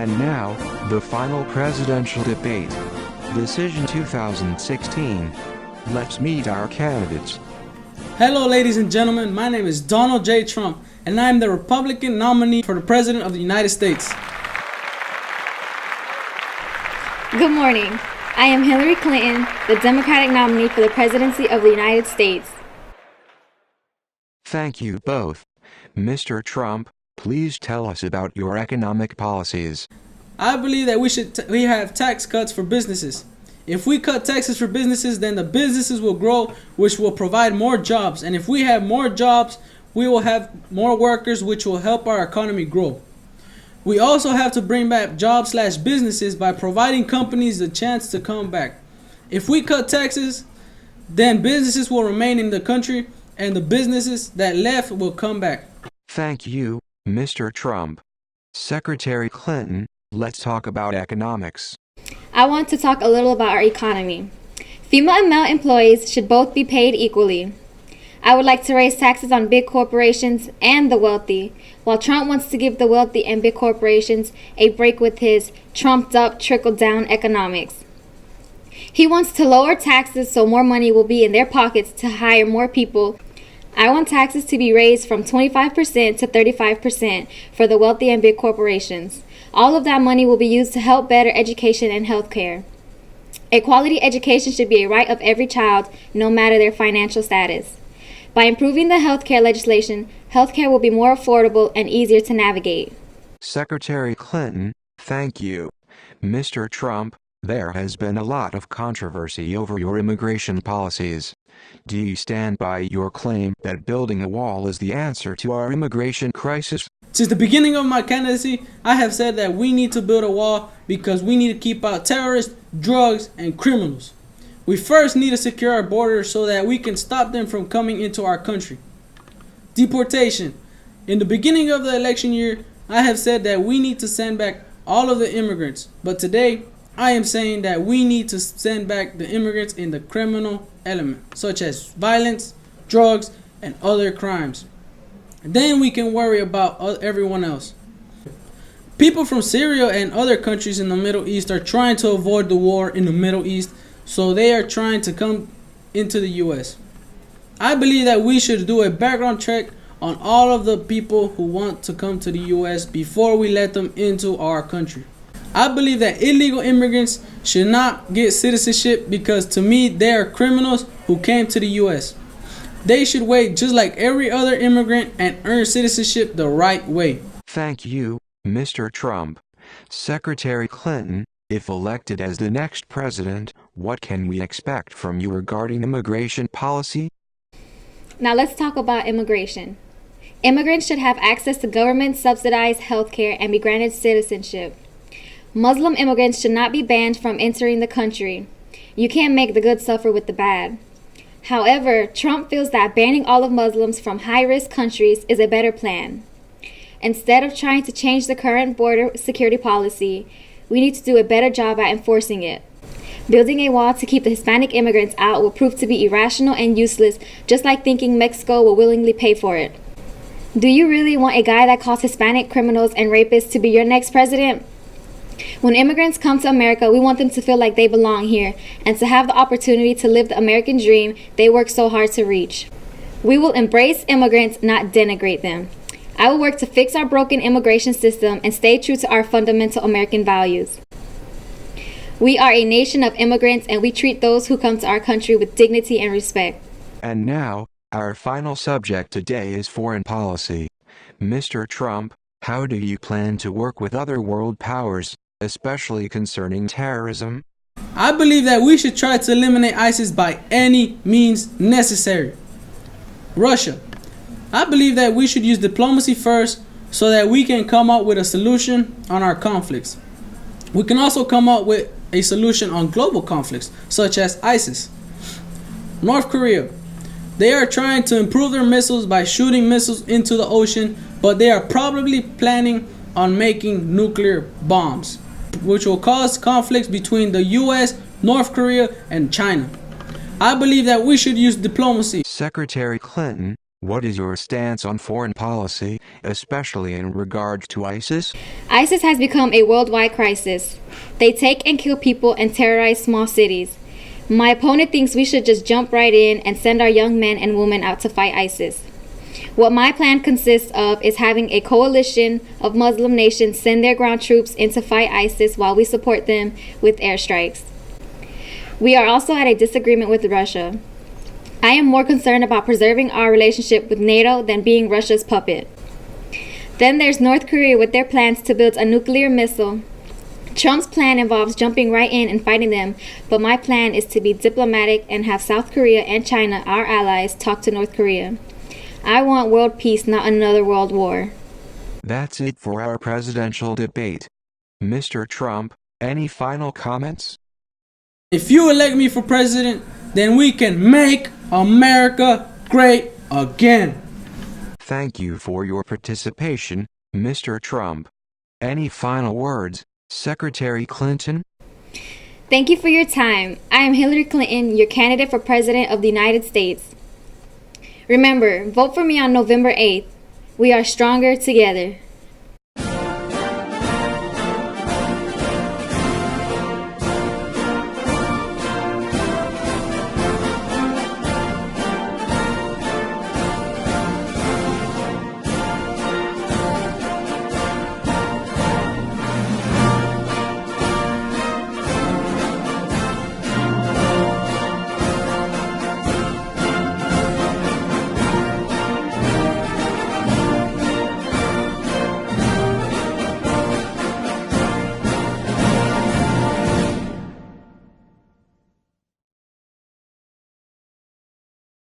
And now, the final presidential debate. Decision 2016. Let's meet our candidates. Hello ladies and gentlemen, my name is Donald J. Trump, and I am the Republican nominee for the President of the United States. Good morning. I am Hillary Clinton, the Democratic nominee for the presidency of the United States. Thank you both. Mr. Trump, please tell us about your economic policies. I believe that we have tax cuts for businesses. If we cut taxes for businesses, then the businesses will grow, which will provide more jobs. And if we have more jobs, we will have more workers, which will help our economy grow. We also have to bring back jobs/businesses by providing companies the chance to come back. If we cut taxes, then businesses will remain in the country, and the businesses that left will come back. Thank you, Mr. Trump. Secretary Clinton, let's talk about economics. I want to talk a little about our economy. Female and male employees should both be paid equally. I would like to raise taxes on big corporations and the wealthy, while Trump wants to give the wealthy and big corporations a break with his trumped-up trickle-down economics. He wants to lower taxes so more money will be in their pockets to hire more people. I want taxes to be raised from 25% to 35% for the wealthy and big corporations. All of that money will be used to help better education and health care. A quality education should be a right of every child, no matter their financial status. By improving the health care legislation, health care will be more affordable and easier to navigate. Secretary Clinton, thank you. Mr. Trump, there has been a lot of controversy over your immigration policies. Do you stand by your claim that building a wall is the answer to our immigration crisis? Since the beginning of my candidacy, I have said that we need to build a wall because we need to keep out terrorists, drugs, and criminals. We first need to secure our borders so that we can stop them from coming into our country. Deportation. In the beginning of the election year, I have said that we need to send back all of the immigrants. But today, I am saying that we need to send back the immigrants in the criminal element, such as violence, drugs, and other crimes. Then we can worry about everyone else. People from Syria and other countries in the Middle East are trying to avoid the war in the Middle East, so they are trying to come into the U.S. I believe that we should do a background check on all of the people who want to come to the U.S. before we let them into our country. I believe that illegal immigrants should not get citizenship because to me they are criminals who came to the U.S. They should wait just like every other immigrant and earn citizenship the right way. Thank you, Mr. Trump. Secretary Clinton, if elected as the next president, what can we expect from you regarding immigration policy? Now let's talk about immigration. Immigrants should have access to government-subsidized health care and be granted citizenship. Muslim immigrants should not be banned from entering the country. You can't make the good suffer with the bad. However, Trump feels that banning all of Muslims from high-risk countries is a better plan. Instead of trying to change the current border security policy, we need to do a better job at enforcing it. Building a wall to keep the Hispanic immigrants out will prove to be irrational and useless, just like thinking Mexico will willingly pay for it. Do you really want a guy that calls Hispanic criminals and rapists to be your next president? When immigrants come to America, we want them to feel like they belong here and to have the opportunity to live the American dream they work so hard to reach. We will embrace immigrants, not denigrate them. I will work to fix our broken immigration system and stay true to our fundamental American values. We are a nation of immigrants and we treat those who come to our country with dignity and respect. And now, our final subject today is foreign policy. Mr. Trump, how do you plan to work with other world powers, especially concerning terrorism? I believe that we should try to eliminate ISIS by any means necessary. Russia. I believe that we should use diplomacy first so that we can come up with a solution on our conflicts. We can also come up with a solution on global conflicts, such as ISIS. North Korea. They are trying to improve their missiles by shooting missiles into the ocean, but they are probably planning on making nuclear bombs, which will cause conflicts between the U.S., North Korea, and China. I believe that we should use diplomacy. Secretary Clinton, What is your stance on foreign policy, especially in regard to ISIS? ISIS has become a worldwide crisis. They take and kill people and terrorize small cities. My opponent thinks we should just jump right in and send our young men and women out to fight ISIS. What my plan consists of is having a coalition of Muslim nations send their ground troops in to fight ISIS while we support them with airstrikes. We are also at a disagreement with Russia. I am more concerned about preserving our relationship with NATO than being Russia's puppet. Then there's North Korea with their plans to build a nuclear missile. Trump's plan involves jumping right in and fighting them, but my plan is to be diplomatic and have South Korea and China, our allies, talk to North Korea. I want world peace, not another world war. That's it for our presidential debate. Mr. Trump, any final comments? If you elect me for president, then we can make America great again. Thank you for your participation, Mr. Trump. Any final words, Secretary Clinton? Thank you for your time. I am Hillary Clinton, your candidate for President of the United States. Remember, vote for me on November 8th. We are stronger together.